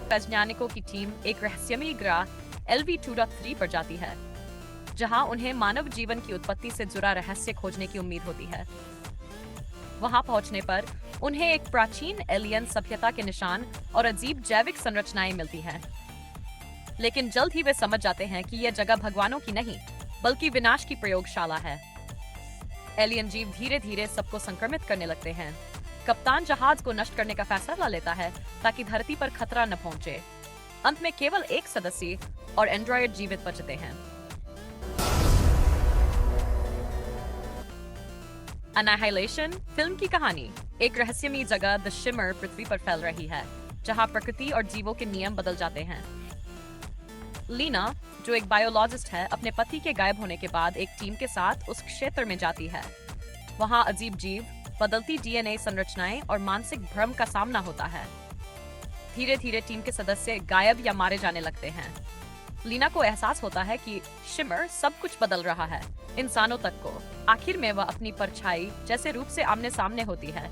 वैज्ञानिकों की टीम एक रहस्यमयी ग्रह LV-2.3 पर जाती है, जहां उन्हें मानव जीवन की उत्पत्ति से जुड़ा रहस्य खोजने की उम्मीद होती है। वहां पहुंचने पर उन्हें एक प्राचीन एलियन सभ्यता के निशान और अजीब जैविक संरचनाएं मिलती हैं। लेकिन जल्द ही वे समझ जाते हैं कि यह जगह भगवानों की नहीं, बल्कि विनाश की प्रयोगशाला है। एलियन जीव धीरे धीरे सबको संक्रमित करने लगते हैं। कप्तान जहाज को नष्ट करने का फैसला लेता है ताकि धरती पर खतरा न पहुंचे। अंत में केवल एक सदस्य और एंड्रॉयड जीवित बचते हैं। एनाहाइलेशन फिल्म की कहानी। एक रहस्यमयी जगह द शिमर पृथ्वी पर फैल रही है, जहां प्रकृति और जीवों के नियम बदल जाते हैं। लीना, जो एक बायोलॉजिस्ट है, अपने पति के गायब होने के बाद एक टीम के साथ उस क्षेत्र में जाती है। वहां अजीब जीव, बदलती DNA संरचनाएं और मानसिक भ्रम का सामना होता है। धीरे धीरे टीम के सदस्य गायब या मारे जाने लगते हैं। लीना को एहसास होता है कि शिमर सब कुछ बदल रहा है, इंसानों तक को। आखिर में वह अपनी परछाई जैसे रूप से आमने सामने होती है।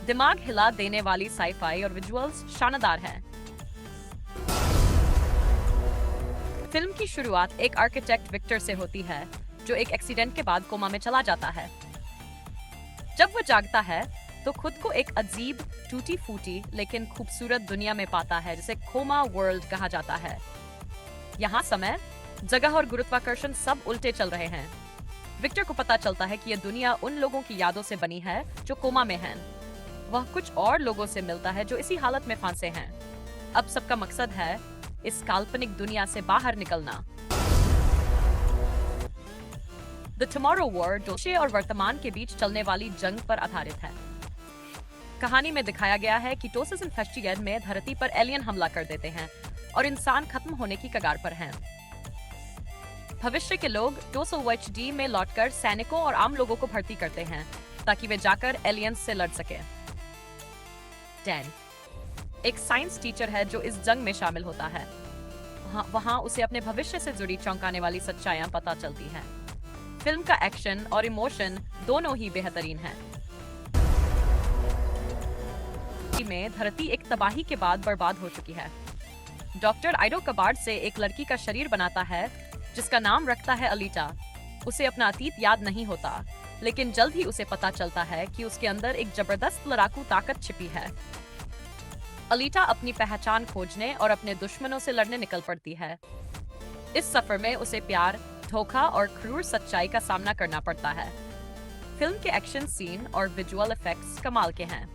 दिमाग हिला देने वाली साईफाई और विजुअल्स शानदार हैं। फिल्म की शुरुआत एक आर्किटेक्ट विक्टर से होती है, जो एक एक्सीडेंट के बाद कोमा में चला जाता है। जब वह जागता है तो खुद को एक अजीब, टूटी फूटी लेकिन खूबसूरत दुनिया में पाता है, जिसे कोमा वर्ल्ड कहा जाता है। यहाँ समय, जगह और गुरुत्वाकर्षण सब उल्टे चल रहे हैं। विक्टर को पता चलता है कि यह दुनिया उन लोगों की यादों से बनी है जो कोमा में हैं। वह कुछ और लोगों से मिलता है जो इसी हालत में फंसे हैं। अब सबका मकसद है इस काल्पनिक दुनिया से बाहर निकलना। द टुमारो वॉर भविष्य और वर्तमान के बीच चलने वाली जंग पर आधारित है। कहानी में दिखाया गया है कि टोसिस इन्फेस्टिगेट में धरती पर एलियन हमला कर देते हैं और इंसान खत्म होने की कगार पर हैं। भविष्य के लोग टोसोवचडी में लौटकर सैनिकों और आम लोगों को भर्ती करते हैं ताकि वे जाकर एलियंस से लड़ सके। डैन एक साइंस टीचर है जो इस जंग में शामिल होता है। वहां उसे अपने भविष्य से जुड़ी चौंकाने वाली सच्चाइयां पता चलती हैं। फिल्म का एक्शन और इमोशन दोनों ही बेहतरीन हैं। में धरती एक तबाही के बाद बर्बाद हो चुकी है। डॉक्टर आइडो कबार्ड से एक लड़की का शरीर बनाता है, जिसका नाम रखता है अलीटा। उसे अपना अतीत याद नहीं होता, लेकिन जल्द ही उसे पता चलता है कि उसके अंदर एक जबरदस्त लड़ाकू ताकत छिपी है। अलीटा अपनी पहचान खोजने और अपने दुश्मनों से लड़ने निकल पड़ती है। इस सफर में उसे प्यार, धोखा और क्रूर सच्चाई का सामना करना पड़ता है। फिल्म के एक्शन सीन और विजुअल इफेक्ट्स कमाल के हैं।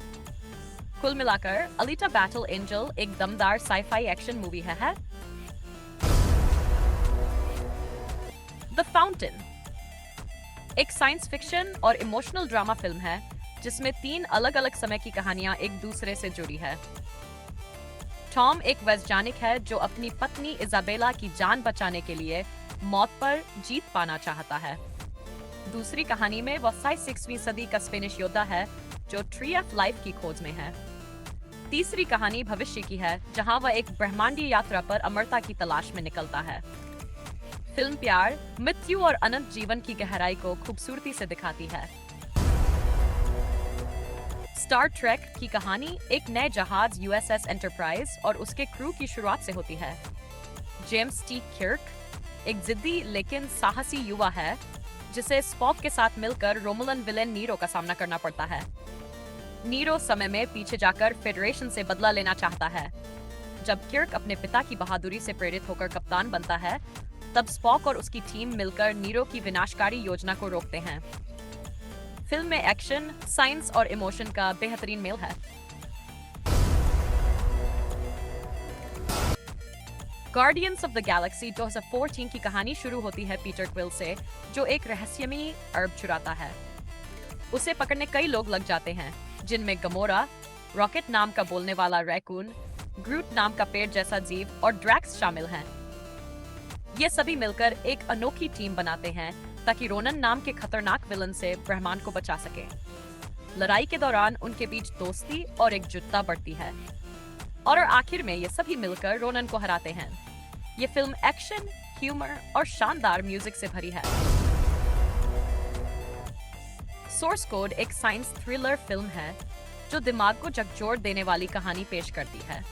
कुल मिलाकर अलीटा बैटल एंजल एक दमदार साईफाई एक्शन मूवी है। द फाउंटेन एक साइंस फिक्शन और इमोशनल ड्रामा फिल्म है, जिसमें 3 अलग-अलग समय की कहानियां एक दूसरे से जुड़ी है। टॉम एक वैज्ञानिक है जो अपनी पत्नी इजाबेला की जान बचाने के लिए मौत पर जीत पाना चाहता है। दूसरी कहानी में वह 6वीं सदी का स्पेनिश योद्धा है जो ट्री ऑफ लाइफ की खोज में है। तीसरी कहानी भविष्य की है, जहां वह एक ब्रह्मांडीय यात्रा पर अमरता की तलाश में निकलता है। फिल्म प्यार, मृत्यु और अनंत जीवन की गहराई को खूबसूरती से दिखाती है। स्टार ट्रेक की कहानी एक नए जहाज USS एंटरप्राइज और उसके क्रू की शुरुआत से होती है। जेम्स टी किर्क एक जिद्दी लेकिन साहसी युवा है, जिसे स्पॉक के साथ मिलकर रोमुलन विलेन नीरो का सामना करना पड़ता है। नीरो समय में पीछे जाकर फेडरेशन से बदला लेना चाहता है। जब किर्क अपने पिता की बहादुरी से प्रेरित होकर कप्तान बनता है, तब स्पॉक और उसकी टीम मिलकर नीरो की विनाशकारी योजना को रोकते हैं। फिल्म में एक्शन, साइंस और इमोशन का बेहतरीन मेल है। गार्डियंस ऑफ द गैलेक्सी 2014 की कहानी शुरू होती है पीटर क्विल से, जो एक रहस्यमयी अर्ब चुराता है। उसे पकड़ने कई लोग लग जाते हैं, जिनमें गमोरा, रॉकेट नाम का बोलने वाला रैकून, ग्रूट नाम का पेड़ जैसा जीव और ड्रैक्स शामिल हैं। ये सभी मिलकर एक अनोखी टीम बनाते हैं ताकि रोनन नाम के खतरनाक विलन से ब्रह्मांड को बचा सके। लड़ाई के दौरान उनके बीच दोस्ती और एकजुटता बढ़ती है, और आखिर में ये सभी मिलकर रोनन को हराते हैं। ये फिल्म एक्शन, ह्यूमर और शानदार म्यूजिक से भरी है। सोर्स कोड एक साइंस थ्रिलर फिल्म है जो दिमाग को झकझोर देने वाली कहानी पेश करती है।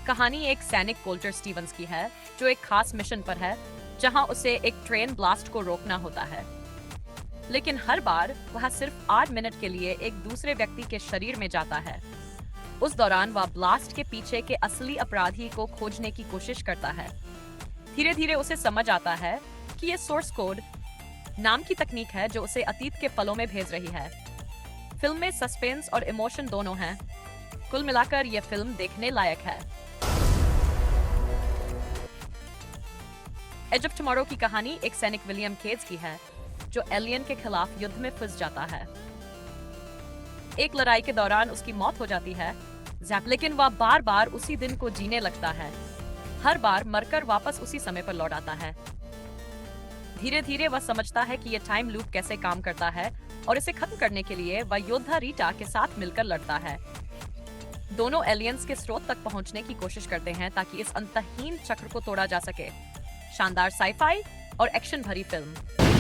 कहानी एक सैनिक कोल्टर स्टीवंस की है जो एक खास मिशन पर है जहां उसे एक ट्रेन ब्लास्ट को रोकना होता है। लेकिन हर बार वह सिर्फ 8 मिनट के लिए एक दूसरे व्यक्ति के शरीर में जाता है। उस दौरान वह ब्लास्ट के पीछे के असली अपराधी को खोजने की कोशिश करता है। धीरे धीरे उसे समझ आता है कि ये सोर्स कोड नाम की तकनीक है जो उसे अतीत के पलों में भेज रही है। फिल्म में सस्पेंस और इमोशन दोनों हैं। कुल मिलाकर यह फिल्म देखने लायक है। एज ऑफ टुमारो की कहानी एक सैनिक विलियम केज की है जो एलियन के खिलाफ युद्ध में फंस जाता है। एक लड़ाई के दौरान उसकी मौत हो जाती है, लेकिन वह बार बार उसी दिन को जीने लगता है। हर बार मरकर वापस उसी समय पर लौट आता है। धीरे धीरे वह समझता है कि यह टाइम लूप कैसे काम करता है और इसे खत्म करने के लिए वह योद्धा रीटा के साथ मिलकर लड़ता है। दोनों एलियंस के स्रोत तक पहुंचने की कोशिश करते हैं ताकि इस अंतहीन चक्र को तोड़ा जा सके। शानदार साईफाई और एक्शन भरी फिल्म।